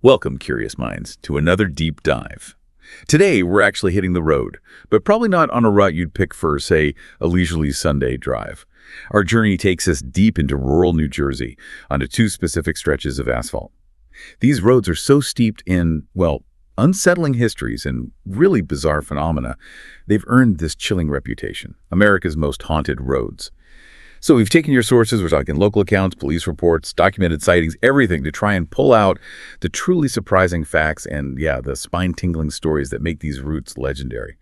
Welcome, curious minds, to another deep dive. Today, we're actually hitting the road, but probably not on a route you'd pick for, say, a leisurely Sunday drive. Our journey takes us deep into rural New Jersey, onto two specific stretches of asphalt. These roads are so steeped in, well, unsettling histories and really bizarre phenomena, they've earned this chilling reputation, America's most haunted roads. So we've taken your sources, we're talking local accounts, police reports, documented sightings, everything to try and pull out the truly surprising facts and, the spine-tingling stories that make these routes legendary.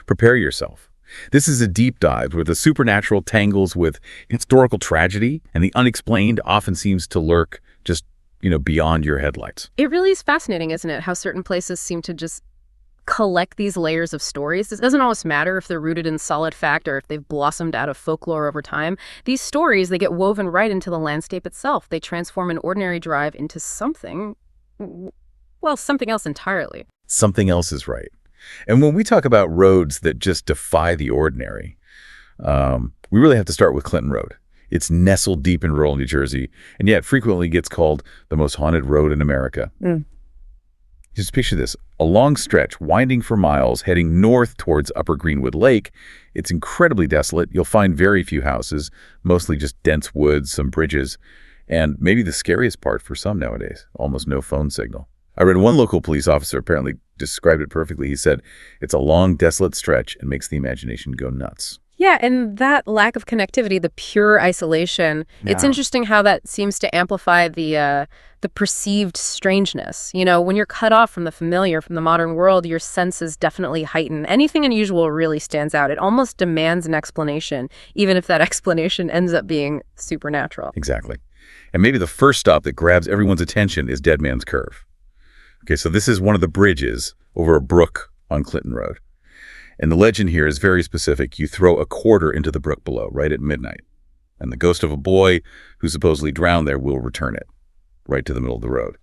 Prepare yourself. This is a deep dive where the supernatural tangles with historical tragedy, and the unexplained often seems to lurk just, beyond your headlights. It really is fascinating, isn't it, how certain places seem to just collect these layers of stories. It doesn't always matter if they're rooted in solid fact or if they've blossomed out of folklore over time. These stories, they get woven right into the landscape itself. They transform an ordinary drive into something else entirely. Something else is right. And when we talk about roads that just defy the ordinary, we really have to start with Clinton Road. It's nestled deep in rural New Jersey, and yet frequently gets called the most haunted road in America. Just picture this, a long stretch winding for miles heading north towards Upper Greenwood Lake. It's incredibly desolate. You'll find very few houses, mostly just dense woods, some bridges, and maybe the scariest part for some nowadays, almost no phone signal. I read one local police officer apparently described it perfectly. He said, it's a long, desolate stretch and makes the imagination go nuts. Yeah, and that lack of connectivity, the pure isolation, it's interesting how that seems to amplify the perceived strangeness. When you're cut off from the familiar, from the modern world, your senses definitely heighten. Anything unusual really stands out. It almost demands an explanation, even if that explanation ends up being supernatural. Exactly. And maybe the first stop that grabs everyone's attention is Dead Man's Curve. Okay, so this is one of the bridges over a brook on Clinton Road. And the legend here is very specific. You throw a quarter into the brook below, right at midnight. And the ghost of a boy who supposedly drowned there will return it, right to the middle of the road.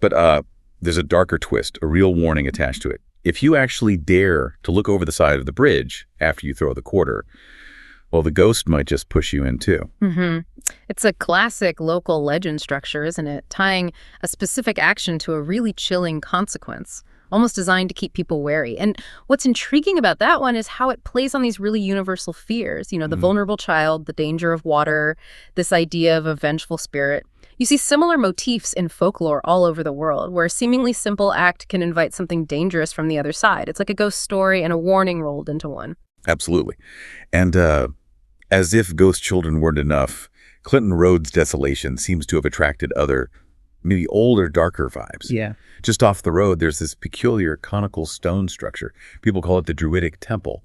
But there's a darker twist, a real warning attached to it. If you actually dare to look over the side of the bridge after you throw the quarter, well, the ghost might just push you in too. It's a classic local legend structure, isn't it? Tying a specific action to a really chilling consequence, almost designed to keep people wary. And what's intriguing about that one is how it plays on these really universal fears. The vulnerable child, the danger of water, this idea of a vengeful spirit. You see similar motifs in folklore all over the world, where a seemingly simple act can invite something dangerous from the other side. It's like a ghost story and a warning rolled into one. Absolutely. And as if ghost children weren't enough, Clinton Road's desolation seems to have attracted other, maybe older, darker vibes. Yeah. Just off the road, there's this peculiar conical stone structure. People call it the Druidic Temple.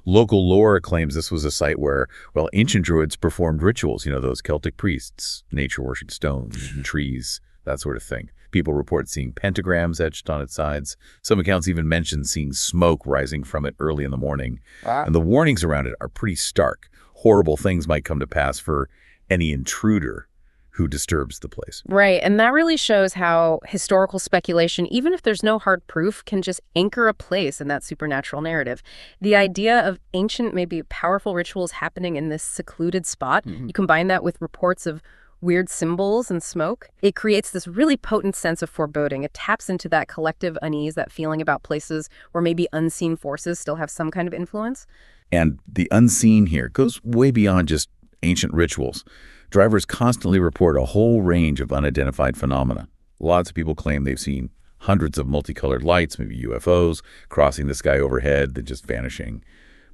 Local lore claims this was a site where, ancient Druids performed rituals, those Celtic priests, nature-worshipped stones and trees, that sort of thing. People report seeing pentagrams etched on its sides. Some accounts even mention seeing smoke rising from it early in the morning. Wow. And the warnings around it are pretty stark. Horrible things might come to pass for any intruder who disturbs the place. Right, and that really shows how historical speculation, even if there's no hard proof, can just anchor a place in that supernatural narrative. The idea of ancient, maybe powerful rituals happening in this secluded spot, you combine that with reports of weird symbols and smoke, it creates this really potent sense of foreboding. It taps into that collective unease, that feeling about places where maybe unseen forces still have some kind of influence. And the unseen here goes way beyond just ancient rituals. Drivers constantly report a whole range of unidentified phenomena. Lots of people claim they've seen hundreds of multicolored lights, maybe UFOs, crossing the sky overhead, then just vanishing,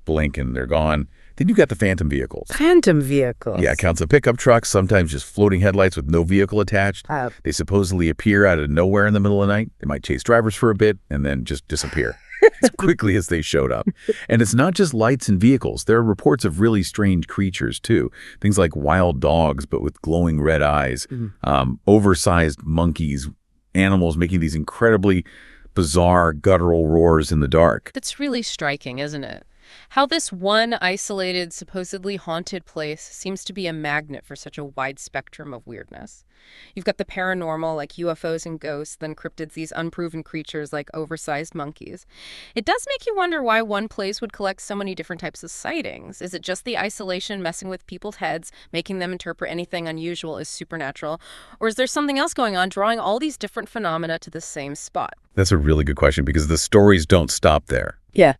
blink and they're gone. Then you've got the phantom vehicles. Phantom vehicles? Yeah, accounts of pickup trucks, sometimes just floating headlights with no vehicle attached. They supposedly appear out of nowhere in the middle of the night. They might chase drivers for a bit and then just disappear as quickly as they showed up. And it's not just lights and vehicles. There are reports of really strange creatures, too. Things like wild dogs, but with glowing red eyes, oversized monkeys, animals making these incredibly bizarre guttural roars in the dark. That's really striking, isn't it? How this one isolated, supposedly haunted place seems to be a magnet for such a wide spectrum of weirdness. You've got the paranormal, like UFOs and ghosts, then cryptids, these unproven creatures like oversized monkeys. It does make you wonder why one place would collect so many different types of sightings. Is it just the isolation messing with people's heads, making them interpret anything unusual as supernatural? Or is there something else going on, drawing all these different phenomena to the same spot? That's a really good question because the stories don't stop there. Yeah.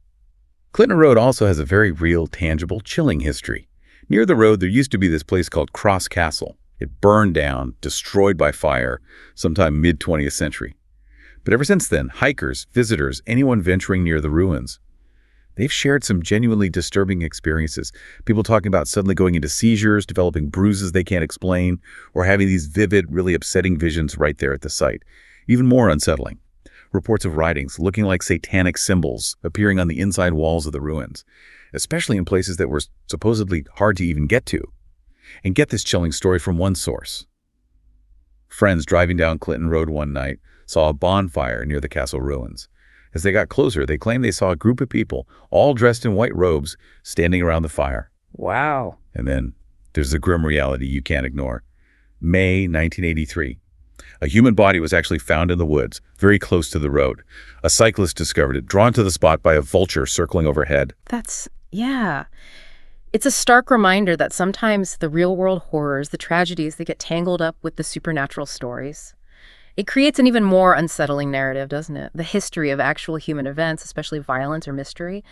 Clinton Road also has a very real, tangible, chilling history. Near the road, there used to be this place called Cross Castle. It burned down, destroyed by fire, sometime mid-20th century. But ever since then, hikers, visitors, anyone venturing near the ruins, they've shared some genuinely disturbing experiences. People talking about suddenly going into seizures, developing bruises they can't explain, or having these vivid, really upsetting visions right there at the site. Even more unsettling. Reports of writings looking like satanic symbols appearing on the inside walls of the ruins, especially in places that were supposedly hard to even get to. And get this chilling story from one source. Friends driving down Clinton Road one night saw a bonfire near the castle ruins. As they got closer, they claimed they saw a group of people, all dressed in white robes, standing around the fire. Wow. And then there's the grim reality you can't ignore. May 1983. A human body was actually found in the woods, very close to the road. A cyclist discovered it, drawn to the spot by a vulture circling overhead. Yeah. It's a stark reminder that sometimes the real-world horrors, the tragedies, they get tangled up with the supernatural stories. It creates an even more unsettling narrative, doesn't it? The history of actual human events, especially violence or mystery,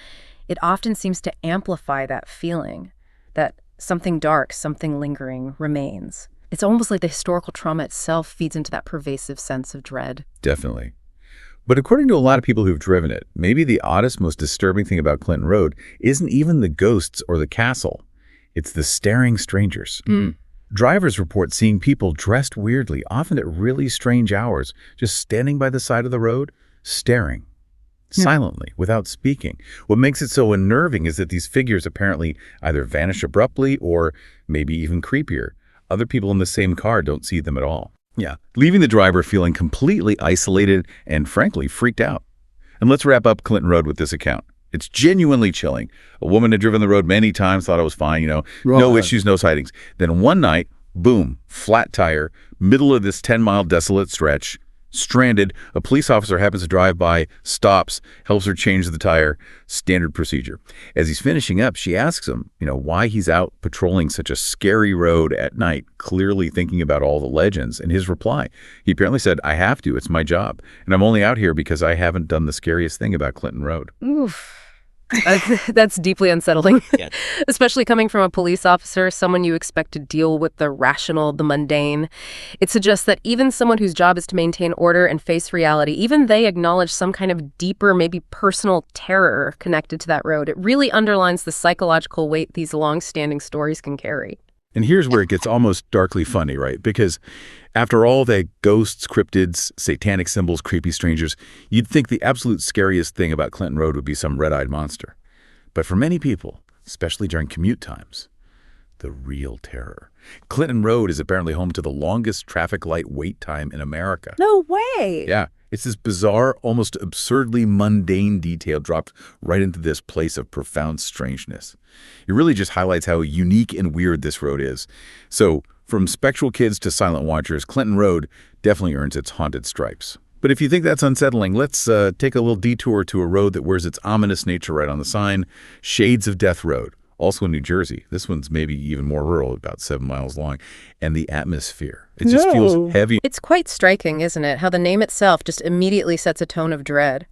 it often seems to amplify that feeling that something dark, something lingering remains. It's almost like the historical trauma itself feeds into that pervasive sense of dread. Definitely. But according to a lot of people who've driven it, maybe the oddest, most disturbing thing about Clinton Road isn't even the ghosts or the castle. It's the staring strangers. Drivers report seeing people dressed weirdly, often at really strange hours, just standing by the side of the road, staring, silently, without speaking. What makes it so unnerving is that these figures apparently either vanish abruptly or maybe even creepier. Other people in the same car don't see them at all. Yeah, leaving the driver feeling completely isolated and, frankly, freaked out. And let's wrap up Clinton Road with this account. It's genuinely chilling. A woman had driven the road many times, thought it was fine, no issues, no sightings. Then one night, boom, flat tire, middle of this 10-mile desolate stretch, stranded. A police officer happens to drive by, stops, helps her change the tire. Standard procedure. As he's finishing up, she asks him, why he's out patrolling such a scary road at night, clearly thinking about all the legends. And his reply, he apparently said, I have to, it's my job. And I'm only out here because I haven't done the scariest thing about Clinton Road. Oof. That's deeply unsettling, especially coming from a police officer, someone you expect to deal with the rational, the mundane. It suggests that even someone whose job is to maintain order and face reality, even they acknowledge some kind of deeper, maybe personal terror connected to that road. It really underlines the psychological weight these long-standing stories can carry. And here's where it gets almost darkly funny, right? Because after all the ghosts, cryptids, satanic symbols, creepy strangers, you'd think the absolute scariest thing about Clinton Road would be some red-eyed monster. But for many people, especially during commute times, the real terror. Clinton Road is apparently home to the longest traffic light wait time in America. No way! Yeah. It's this bizarre, almost absurdly mundane detail dropped right into this place of profound strangeness. It really just highlights how unique and weird this road is. So, from spectral kids to silent watchers, Clinton Road definitely earns its haunted stripes. But if you think that's unsettling, let's take a little detour to a road that wears its ominous nature right on the sign, Shades of Death Road. Also in New Jersey. This one's maybe even more rural, about 7 miles long. And the atmosphere. It just feels heavy. It's quite striking, isn't it? How the name itself just immediately sets a tone of dread.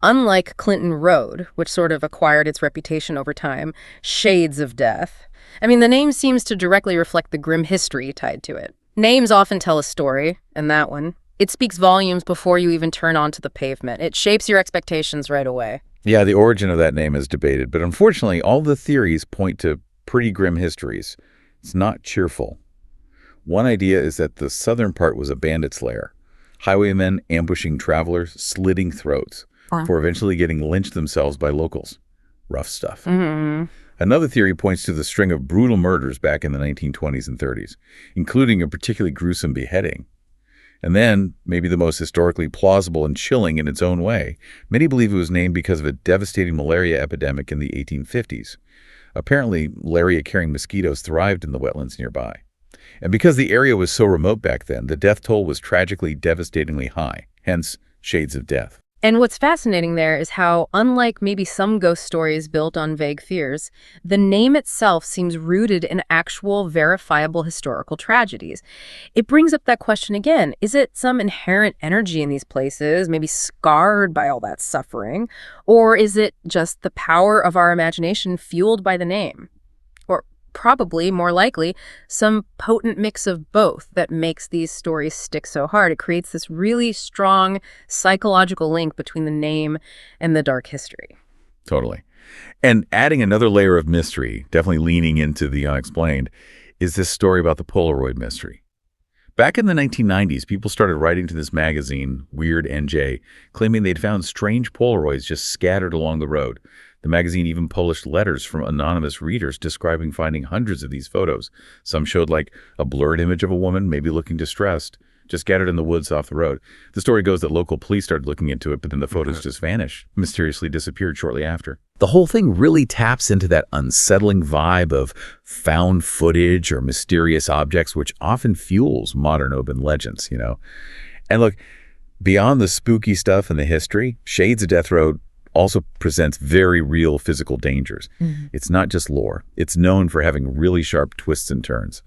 Unlike Clinton Road, which sort of acquired its reputation over time, Shades of Death. I mean, the name seems to directly reflect the grim history tied to it. Names often tell a story, and that one, it speaks volumes before you even turn onto the pavement. It shapes your expectations right away. Yeah, the origin of that name is debated, but unfortunately, all the theories point to pretty grim histories. It's not cheerful. One idea is that the southern part was a bandit's lair. Highwaymen ambushing travelers, slitting throats, for eventually getting lynched themselves by locals. Rough stuff. Another theory points to the string of brutal murders back in the 1920s and 30s, including a particularly gruesome beheading. And then, maybe the most historically plausible and chilling in its own way, many believe it was named because of a devastating malaria epidemic in the 1850s. Apparently, malaria-carrying mosquitoes thrived in the wetlands nearby. And because the area was so remote back then, the death toll was tragically, devastatingly high, hence Shades of Death. And what's fascinating there is how, unlike maybe some ghost stories built on vague fears, the name itself seems rooted in actual, verifiable historical tragedies. It brings up that question again. Is it some inherent energy in these places, maybe scarred by all that suffering? Or is it just the power of our imagination fueled by the name? Or probably, more likely, some potent mix of both that makes these stories stick so hard. It creates this really strong psychological link between the name and the dark history. Totally. And adding another layer of mystery, definitely leaning into the unexplained, is this story about the Polaroid mystery. Back in the 1990s, people started writing to this magazine, Weird NJ, claiming they'd found strange Polaroids just scattered along the road. The magazine even published letters from anonymous readers describing finding hundreds of these photos. Some showed like a blurred image of a woman, maybe looking distressed, just scattered in the woods off the road. The story goes that local police started looking into it, but then the photos just vanished, mysteriously disappeared shortly after. The whole thing really taps into that unsettling vibe of found footage or mysterious objects, which often fuels modern urban legends, you know. And look, beyond the spooky stuff and the history, Shades of Death Road also presents very real physical dangers. It's not just lore. It's known for having really sharp twists and turns.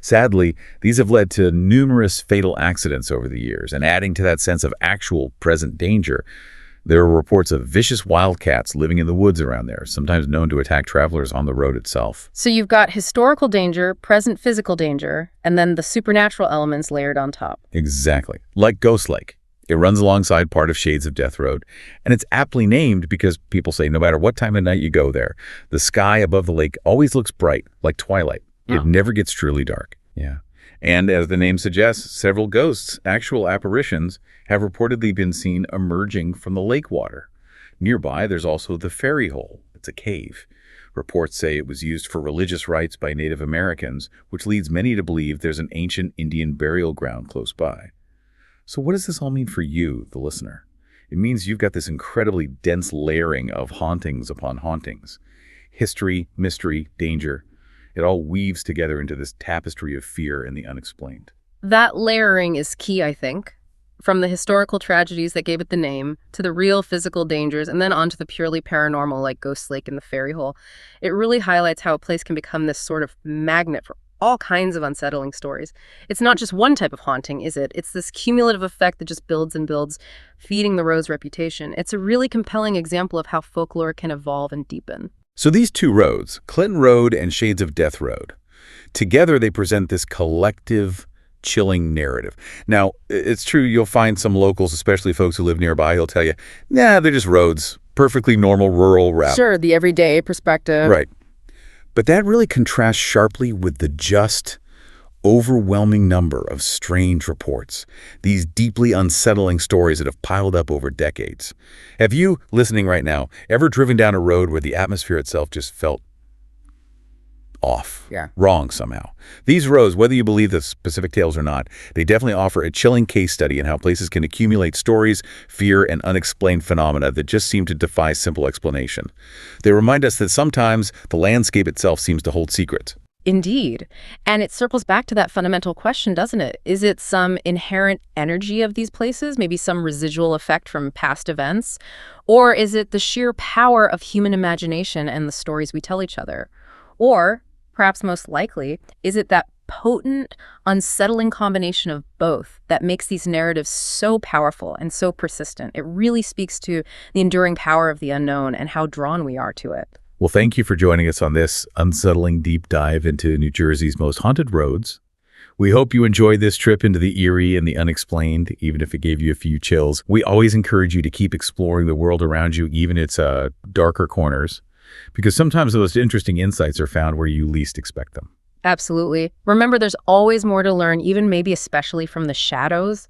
Sadly, these have led to numerous fatal accidents over the years, and adding to that sense of actual present danger, there are reports of vicious wildcats living in the woods around there, sometimes known to attack travelers on the road itself. So you've got historical danger, present physical danger, and then the supernatural elements layered on top. Exactly. Like Ghost Lake. It runs alongside part of Shades of Death Road, and it's aptly named because people say no matter what time of night you go there, the sky above the lake always looks bright, like twilight. It never gets truly dark. Yeah. And as the name suggests, several ghosts, actual apparitions, have reportedly been seen emerging from the lake water. Nearby, there's also the Fairy Hole. It's a cave. Reports say it was used for religious rites by Native Americans, which leads many to believe there's an ancient Indian burial ground close by. So what does this all mean for you, the listener? It means you've got this incredibly dense layering of hauntings upon hauntings. History, mystery, danger. It all weaves together into this tapestry of fear and the unexplained. That layering is key, I think. From the historical tragedies that gave it the name, to the real physical dangers, and then onto the purely paranormal like Ghost Lake and the Fairy Hole. It really highlights how a place can become this sort of magnet for all kinds of unsettling stories. It's not just one type of haunting, is it? It's this cumulative effect that just builds and builds, feeding the road's reputation. It's a really compelling example of how folklore can evolve and deepen. So these two roads, Clinton Road and Shades of Death Road, together they present this collective, chilling narrative. Now, it's true you'll find some locals, especially folks who live nearby, who'll tell you, nah, they're just roads, perfectly normal rural route. Sure, the everyday perspective. Right. But that really contrasts sharply with the just, overwhelming number of strange reports, these deeply unsettling stories that have piled up over decades. Have you, listening right now, ever driven down a road where the atmosphere itself just felt off, wrong somehow? These roads, whether you believe the specific tales or not, they definitely offer a chilling case study in how places can accumulate stories, fear, and unexplained phenomena that just seem to defy simple explanation. They remind us that sometimes the landscape itself seems to hold secrets. Indeed. And it circles back to that fundamental question, doesn't it? Is it some inherent energy of these places, maybe some residual effect from past events? Or is it the sheer power of human imagination and the stories we tell each other? Or, perhaps most likely, is it that potent, unsettling combination of both that makes these narratives so powerful and so persistent? It really speaks to the enduring power of the unknown and how drawn we are to it. Well, thank you for joining us on this unsettling deep dive into New Jersey's most haunted roads. We hope you enjoyed this trip into the eerie and the unexplained, even if it gave you a few chills. We always encourage you to keep exploring the world around you, even its darker corners, because sometimes the most interesting insights are found where you least expect them. Absolutely. Remember, there's always more to learn, even maybe especially from the shadows